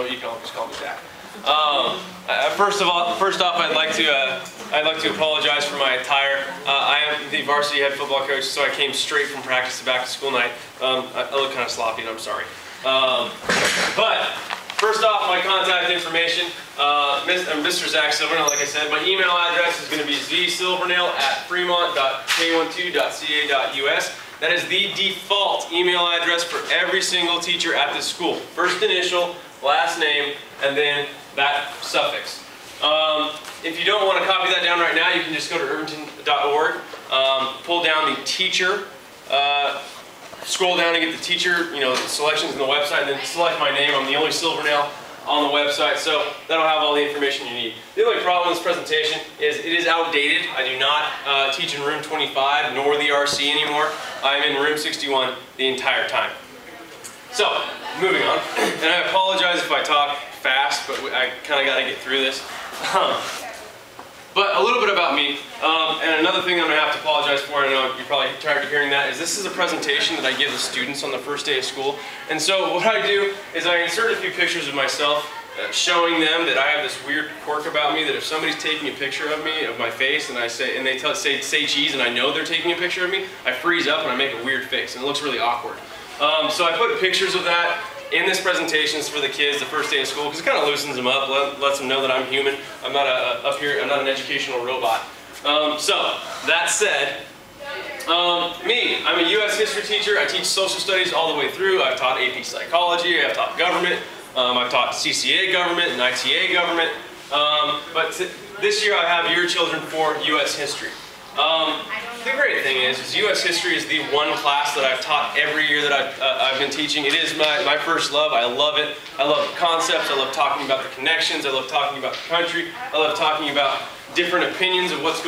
so you can all just call me Zach. First off, I'd like to apologize for my attire. I am the varsity head football coach, so I came straight from practice to back to school night. I look kind of sloppy, and I'm sorry. But first off, my contact information. Mr. Zach Silvernail, like I said, my email address is going to be zsilvernail@fremont.k12.ca.us. That is the default email address for every single teacher at this school. First initial, last name, and then that suffix. If you don't want to copy that down right now, you can just go to irvington.org, pull down the teacher, scroll down and get the teacher, selections in the website, and then select my name. I'm the only Silvernail on the website, so that'll have all the information you need. The only problem with this presentation is it is outdated. I do not teach in room 25 nor the RC anymore. I'm in room 61 the entire time. So, moving on, and I apologize if I talk fast, but I kind of got to get through this. But a little bit about me, and another thing I'm going to have to apologize for, I know you're probably tired of hearing that, is this is a presentation that I give the students on the first day of school. And so what I do is I insert a few pictures of myself, showing them that I have this weird quirk about me, that if somebody's taking a picture of me, of my face, and they say cheese, and I know they're taking a picture of me, I freeze up and I make a weird face, and it looks really awkward. So I put pictures of that in this presentation for the kids the first day of school, because it kind of loosens them up, lets them know that I'm human. I'm not I'm not an educational robot. So that said, me, I'm a U.S. history teacher. I teach social studies all the way through. I've taught AP psychology. I've taught government. I've taught CCA government and ITA government. But this year I have your children for U.S. history. The great thing is U.S. history is the one class that I've taught every year that I've been teaching. It is my first love. I love it. I love the concepts. I love talking about the connections. I love talking about the country. I love talking about different opinions of what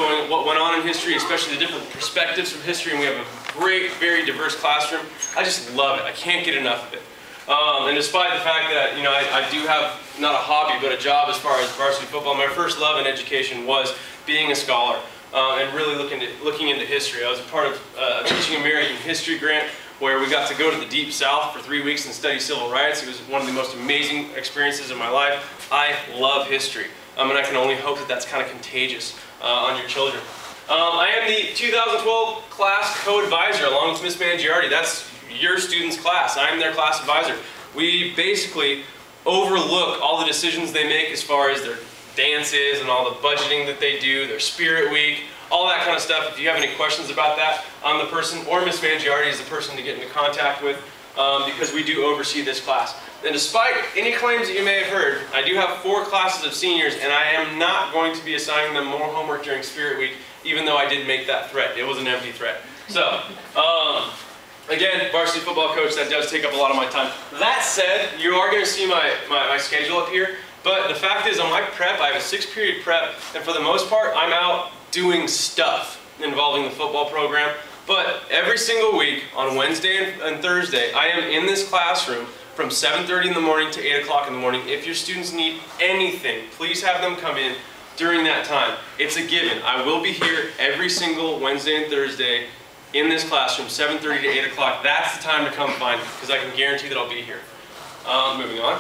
went on in history, especially the different perspectives from history. And we have a great, very diverse classroom. I just love it. I can't get enough of it. And despite the fact that I do have not a hobby but a job as far as varsity football, my first love in education was being a scholar. And really looking into history. I was a part of a Teaching American History grant where we got to go to the Deep South for 3 weeks and study civil rights. It was one of the most amazing experiences of my life. I love history, and I can only hope that that's kind of contagious on your children. I am the 2012 class co-advisor along with Miss Mangiardi. That's your students' class. I'm their class advisor. We basically overlook all the decisions they make as far as their dances and all the budgeting that they do, their spirit week, all that kind of stuff. If you have any questions about that, I'm the person, or Miss Mangiardi is the person to get into contact with, because we do oversee this class. And despite any claims that you may have heard, I do have 4 classes of seniors, and I am not going to be assigning them more homework during spirit week, even though I did make that threat. It was an empty threat. So, again, varsity football coach, that does take up a lot of my time. That said, you are going to see my schedule up here. But the fact is, on my prep, I have a 6-period prep, and for the most part, I'm out doing stuff involving the football program. But every single week, on Wednesday and Thursday, I am in this classroom from 7:30 in the morning to 8 o'clock in the morning. If your students need anything, please have them come in during that time. It's a given. I will be here every single Wednesday and Thursday in this classroom, 7:30 to 8 o'clock. That's the time to come find me, because I can guarantee that I'll be here. Moving on.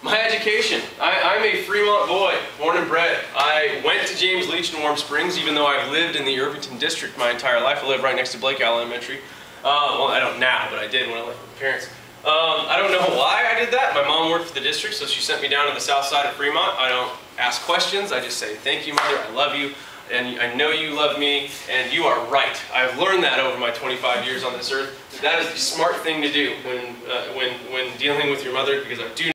My education. I'm a Fremont boy, born and bred. I went to James Leach in Warm Springs, even though I've lived in the Irvington district my entire life. I live right next to Blake Elementary. Well, I don't now, but I did when I lived with my parents. I don't know why I did that. My mom worked for the district, so she sent me down to the south side of Fremont. I don't ask questions. I just say, thank you, Mother, I love you, and I know you love me, and you are right. I've learned that over my 25 years on this earth. That is the smart thing to do when dealing with your mother, because I do